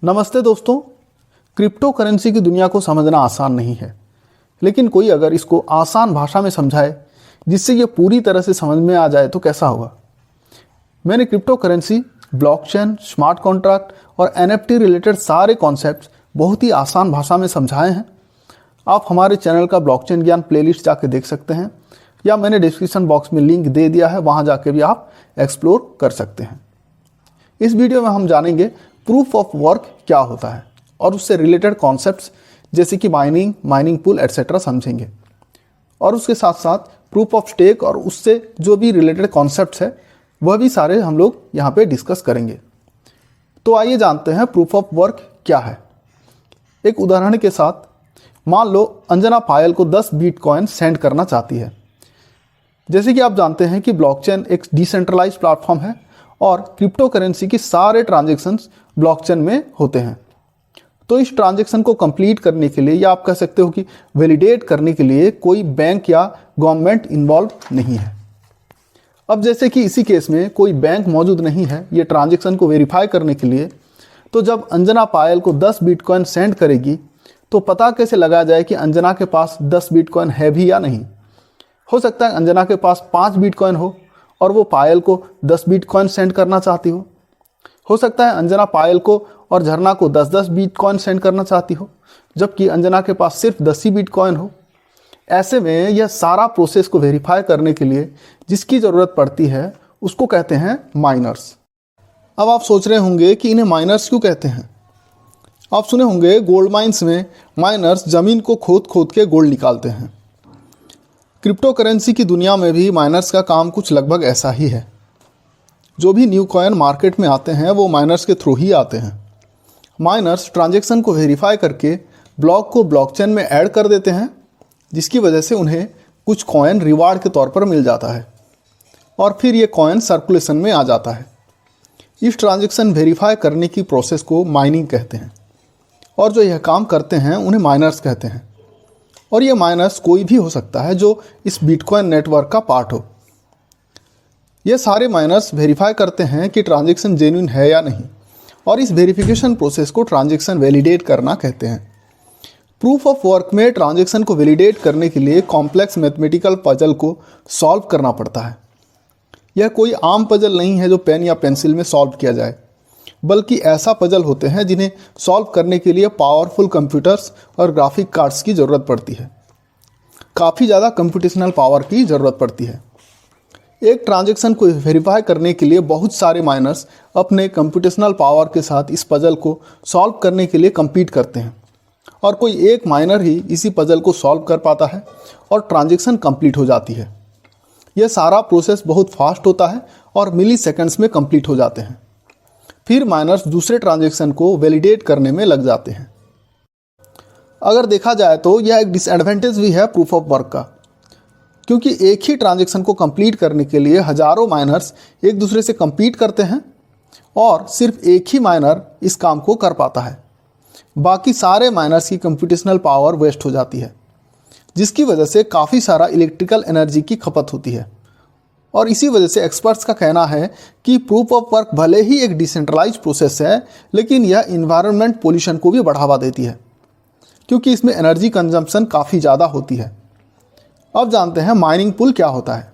नमस्ते दोस्तों। Crypto currency की दुनिया को समझना आसान नहीं है, लेकिन कोई अगर इसको आसान भाषा में समझाए जिससे ये पूरी तरह से समझ में आ जाए तो कैसा होगा। मैंने crypto currency, blockchain, smart contract और एनएफटी रिलेटेड सारे कॉन्सेप्ट्स बहुत ही आसान भाषा में समझाए हैं। आप हमारे चैनल का ब्लॉकचेन ज्ञान प्लेलिस्ट जाके देख सकते हैं, या मैंने डिस्क्रिप्शन बॉक्स में लिंक दे दिया है, वहाँ जाके भी आप एक्सप्लोर कर सकते हैं। इस वीडियो में हम जानेंगे प्रूफ ऑफ वर्क क्या होता है और उससे रिलेटेड कॉन्सेप्ट्स जैसे कि माइनिंग पूल एटसेट्रा समझेंगे, और उसके साथ साथ प्रूफ ऑफ स्टेक और उससे जो भी रिलेटेड कॉन्सेप्ट्स है वह भी सारे हम लोग यहाँ पे डिस्कस करेंगे। तो आइए जानते हैं प्रूफ ऑफ वर्क क्या है। एक उदाहरण के साथ, मान लो अंजना पायल को 10 बिटकॉइन सेंड करना चाहती है। जैसे कि आप जानते हैं कि ब्लॉकचेन एक डिसेंट्रलाइज्ड प्लेटफॉर्म है और क्रिप्टो करेंसी की सारे ट्रांजैक्शंस ब्लॉकचेन में होते हैं। तो इस ट्रांजैक्शन को कंप्लीट करने के लिए, या आप कह सकते हो कि वैलिडेट करने के लिए, कोई बैंक या गवर्नमेंट इन्वॉल्व नहीं है। अब जैसे कि इसी केस में कोई बैंक मौजूद नहीं है ये ट्रांजैक्शन को वेरीफाई करने के लिए, तो जब अंजना पायल को 10 बिटकॉइन सेंड करेगी तो पता कैसे लगाया जाए कि अंजना के पास 10 बिटकॉइन है भी या नहीं। हो सकता है अंजना के पास 5 बिटकॉइन हो और वो पायल को 10 बिटकॉइन सेंड करना चाहती हो सकता है अंजना पायल को और झरना को 10-10 बिटकॉइन सेंड करना चाहती हो, जबकि अंजना के पास सिर्फ 10 ही बिटकॉइन हो। ऐसे में यह सारा प्रोसेस को वेरीफाई करने के लिए जिसकी ज़रूरत पड़ती है उसको कहते हैं माइनर्स। अब आप सोच रहे होंगे कि इन्हें माइनर्स क्यों कहते हैं। आप सुने होंगे गोल्ड माइंस में माइनर्स ज़मीन को खोद खोद के गोल्ड निकालते हैं। क्रिप्टो करेंसी की दुनिया में भी माइनर्स का काम कुछ लगभग ऐसा ही है। जो भी न्यू कॉइन मार्केट में आते हैं वो माइनर्स के थ्रू ही आते हैं। माइनर्स ट्रांजैक्शन को वेरीफाई करके ब्लॉक को ब्लॉकचेन में ऐड कर देते हैं, जिसकी वजह से उन्हें कुछ कॉइन रिवार्ड के तौर पर मिल जाता है और फिर ये कॉइन सर्कुलेशन में आ जाता है। इस ट्रांजैक्शन वेरीफाई करने की प्रोसेस को माइनिंग कहते हैं, और जो यह काम करते हैं उन्हें माइनर्स कहते हैं। और ये माइनर्स कोई भी हो सकता है जो इस बिटकॉइन नेटवर्क का पार्ट हो। ये सारे माइनर्स वेरीफाई करते हैं कि ट्रांजैक्शन जेन्युइन है या नहीं, और इस वेरिफिकेशन प्रोसेस को ट्रांजैक्शन वैलिडेट करना कहते हैं। प्रूफ ऑफ वर्क में ट्रांजैक्शन को वैलिडेट करने के लिए कॉम्प्लेक्स मैथमेटिकल पजल को सॉल्व करना पड़ता है। यह कोई आम पजल नहीं है जो पेन या पेंसिल में सॉल्व किया जाए, बल्कि ऐसा पजल होते हैं जिन्हें सॉल्व करने के लिए पावरफुल कंप्यूटर्स और ग्राफिक कार्ड्स की ज़रूरत पड़ती है। काफ़ी ज़्यादा कंप्यूटेशनल पावर की ज़रूरत पड़ती है। एक ट्रांजैक्शन को वेरीफाई करने के लिए बहुत सारे माइनर्स अपने कंप्यूटेशनल पावर के साथ इस पजल को सॉल्व करने के लिए compete करते हैं, और कोई एक माइनर ही इसी पजल को सॉल्व कर पाता है और ट्रांजैक्शन कंप्लीट हो जाती है। यह सारा प्रोसेस बहुत फास्ट होता है और मिली सेकेंड्स में कंप्लीट हो जाते हैं। फिर माइनर्स दूसरे ट्रांजैक्शन को वैलिडेट करने में लग जाते हैं। अगर देखा जाए तो यह एक डिसएडवांटेज भी है प्रूफ ऑफ वर्क का, क्योंकि एक ही ट्रांजैक्शन को कंप्लीट करने के लिए हजारों माइनर्स एक दूसरे से compete करते हैं और सिर्फ एक ही माइनर इस काम को कर पाता है। बाकी सारे माइनर्स की कंप्यूटेशनल पावर वेस्ट हो जाती है, जिसकी वजह से काफ़ी सारा इलेक्ट्रिकल एनर्जी की खपत होती है। और इसी वजह से एक्सपर्ट्स का कहना है कि प्रूफ ऑफ वर्क भले ही एक डिसेंट्रलाइज्ड प्रोसेस है, लेकिन यह इन्वायरमेंट पोल्यूशन को भी बढ़ावा देती है, क्योंकि इसमें एनर्जी कंजम्पशन काफ़ी ज़्यादा होती है। अब जानते हैं माइनिंग पूल क्या होता है।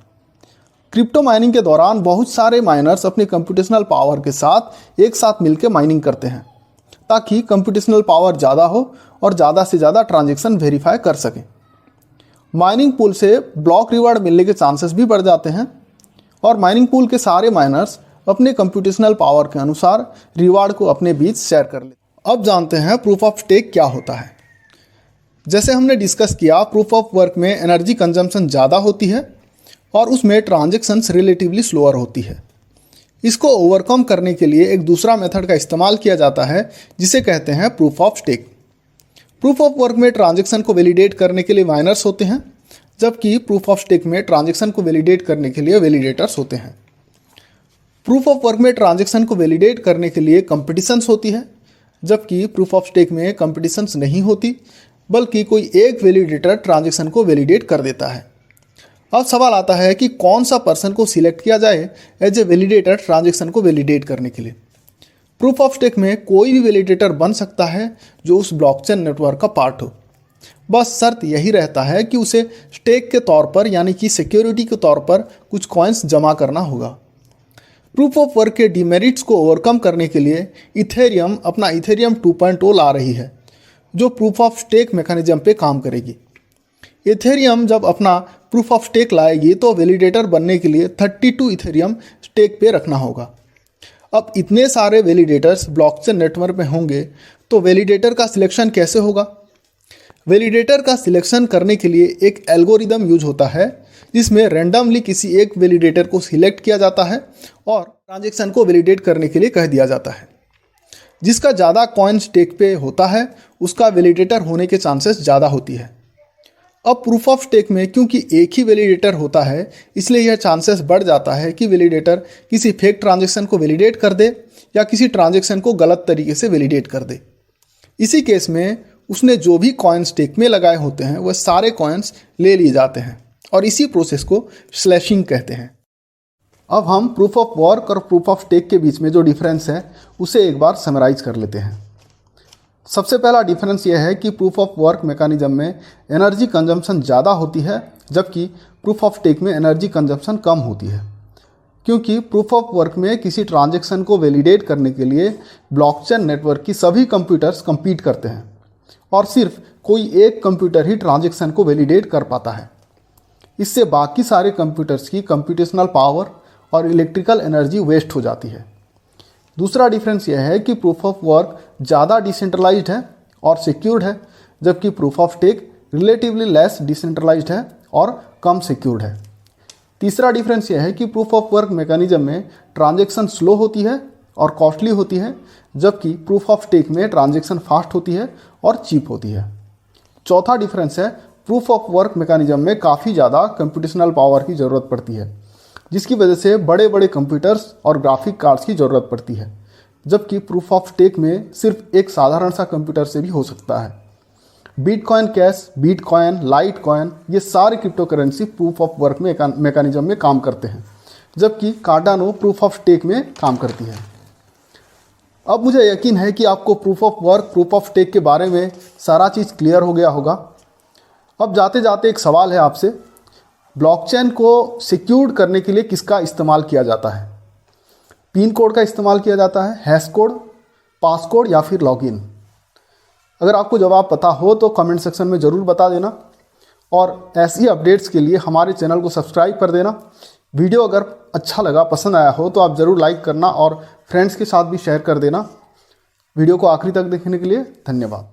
क्रिप्टो माइनिंग के दौरान बहुत सारे माइनर्स अपने कंप्यूटेशनल पावर के साथ एक साथ मिलकर माइनिंग करते हैं, ताकि कंप्यूटेशनल पावर ज़्यादा हो और ज़्यादा से ज़्यादा ट्रांजैक्शन वेरीफाई कर सकें। माइनिंग पूल से ब्लॉक रिवार्ड मिलने के चांसेस भी बढ़ जाते हैं, और माइनिंग पूल के सारे माइनर्स अपने कंप्यूटेशनल पावर के अनुसार रिवार्ड को अपने बीच शेयर कर लेते। अब जानते हैं प्रूफ ऑफ स्टेक क्या होता है। जैसे हमने डिस्कस किया, प्रूफ ऑफ वर्क में एनर्जी कंजम्पशन ज़्यादा होती है और उसमें ट्रांजैक्शंस रिलेटिवली स्लोअर होती है। इसको ओवरकम करने के लिए एक दूसरा मेथड का इस्तेमाल किया जाता है, जिसे कहते हैं proof of stake. Proof of work में ट्रांजैक्शन को वैलिडेट करने के लिए माइनर्स होते हैं, जबकि प्रूफ ऑफ स्टेक में ट्रांजैक्शन को वैलिडेट करने के लिए वैलिडेटर्स होते हैं। प्रूफ ऑफ वर्क में ट्रांजैक्शन को वैलिडेट करने के लिए कंपटीशंस होती है, जबकि प्रूफ ऑफ स्टेक में कंपटीशंस नहीं होती, बल्कि कोई एक वैलिडेटर ट्रांजैक्शन को वैलिडेट कर देता है। अब सवाल आता है कि कौन सा पर्सन को सिलेक्ट किया जाए एज ए वैलिडेटर ट्रांजैक्शन को वैलिडेट करने के लिए। प्रूफ ऑफ स्टेक में कोई भी वैलिडेटर बन सकता है जो उस ब्लॉकचेन नेटवर्क का पार्ट हो। बस शर्त यही रहता है कि उसे स्टेक के तौर पर यानी कि सिक्योरिटी के तौर पर कुछ कॉइन्स जमा करना होगा। प्रूफ ऑफ वर्क के डिमेरिट्स को ओवरकम करने के लिए इथेरियम अपना इथेरियम 2.0 ला रही है जो प्रूफ ऑफ स्टेक मैकेनिज्म पे काम करेगी। इथेरियम जब अपना प्रूफ ऑफ स्टेक लाएगी तो वैलिडेटर बनने के लिए 32 इथेरियम स्टेक पे रखना होगा। अब इतने सारे वैलिडेटर्स ब्लॉकचेन नेटवर्क में होंगे तो वैलिडेटर का सिलेक्शन कैसे होगा? वैलिडेटर का सिलेक्शन करने के लिए एक एल्गोरिदम यूज होता है जिसमें रैंडमली किसी एक वैलिडेटर को सिलेक्ट किया जाता है और ट्रांजैक्शन को वैलिडेट करने के लिए कह दिया जाता है। जिसका ज़्यादा कॉइन स्टेक पे होता है उसका वैलिडेटर होने के चांसेस ज़्यादा होती है। अब प्रूफ ऑफ स्टेक में क्योंकि एक ही वैलिडेटर होता है इसलिए यह चांसेस बढ़ जाता है कि वैलिडेटर किसी फेक ट्रांजैक्शन को वैलिडेट कर दे या किसी ट्रांजैक्शन को गलत तरीके से वैलिडेट कर दे। इसी केस में उसने जो भी कॉइन स्टेक में लगाए होते हैं वह सारे कॉइन्स ले लिए जाते हैं और इसी प्रोसेस को स्लैशिंग कहते हैं। अब हम प्रूफ ऑफ वर्क और प्रूफ ऑफ स्टेक के बीच में जो डिफरेंस है उसे एक बार समराइज कर लेते हैं। सबसे पहला डिफरेंस यह है कि प्रूफ ऑफ वर्क मैकेनिज्म में एनर्जी कंजम्पशन ज़्यादा होती है जबकि प्रूफ ऑफ स्टेक में एनर्जी कंजम्पशन कम होती है। क्योंकि प्रूफ ऑफ वर्क में किसी ट्रांजैक्शन को वैलिडेट करने के लिए ब्लॉकचेन नेटवर्क की सभी कंप्यूटर्स compete करते हैं और सिर्फ कोई एक कंप्यूटर ही ट्रांजैक्शन को वैलिडेट कर पाता है। इससे बाकी सारे कंप्यूटर्स की कंप्यूटेशनल पावर और इलेक्ट्रिकल एनर्जी वेस्ट हो जाती है। दूसरा डिफरेंस यह है कि प्रूफ ऑफ वर्क ज़्यादा डिसेंट्रलाइज्ड है और सिक्योर्ड है जबकि proof of stake relatively less decentralized है और कम सिक्योर्ड है। तीसरा डिफरेंस यह है कि प्रूफ ऑफ वर्क मैकेनिज्म में ट्रांजैक्शन स्लो होती है और कॉस्टली होती है जबकि प्रूफ ऑफ स्टेक में ट्रांजैक्शन फास्ट होती है और चीप होती है। चौथा डिफरेंस है प्रूफ ऑफ वर्क मैकेनिज्म में काफ़ी ज़्यादा कंप्यूटेशनल पावर की ज़रूरत पड़ती है जिसकी वजह से बड़े बड़े कंप्यूटर्स और ग्राफिक कार्ड्स की ज़रूरत पड़ती है जबकि प्रूफ ऑफ स्टेक में सिर्फ एक साधारण सा कंप्यूटर से भी हो सकता है। Bitcoin cash, bitcoin, light coin ये सारे crypto currency proof of work mechanism में काम करते हैं जबकि कार्डानो प्रूफ ऑफ स्टेक में काम करती है। अब मुझे यकीन है कि आपको proof of work, proof of stake के बारे में सारा चीज़ क्लियर हो गया होगा। अब जाते जाते एक सवाल है आपसे, ब्लॉकचेन को सिक्योर्ड करने के लिए किसका इस्तेमाल किया जाता है? पिन कोड का इस्तेमाल किया जाता है, हैश कोड, पासकोड या फिर लॉगिन? अगर आपको जवाब पता हो तो कमेंट सेक्शन में ज़रूर बता देना और ऐसी अपडेट्स के लिए हमारे चैनल को सब्सक्राइब कर देना। वीडियो अगर अच्छा लगा, पसंद आया हो तो आप ज़रूर लाइक करना और फ्रेंड्स के साथ भी शेयर कर देना। वीडियो को आखिरी तक देखने के लिए धन्यवाद।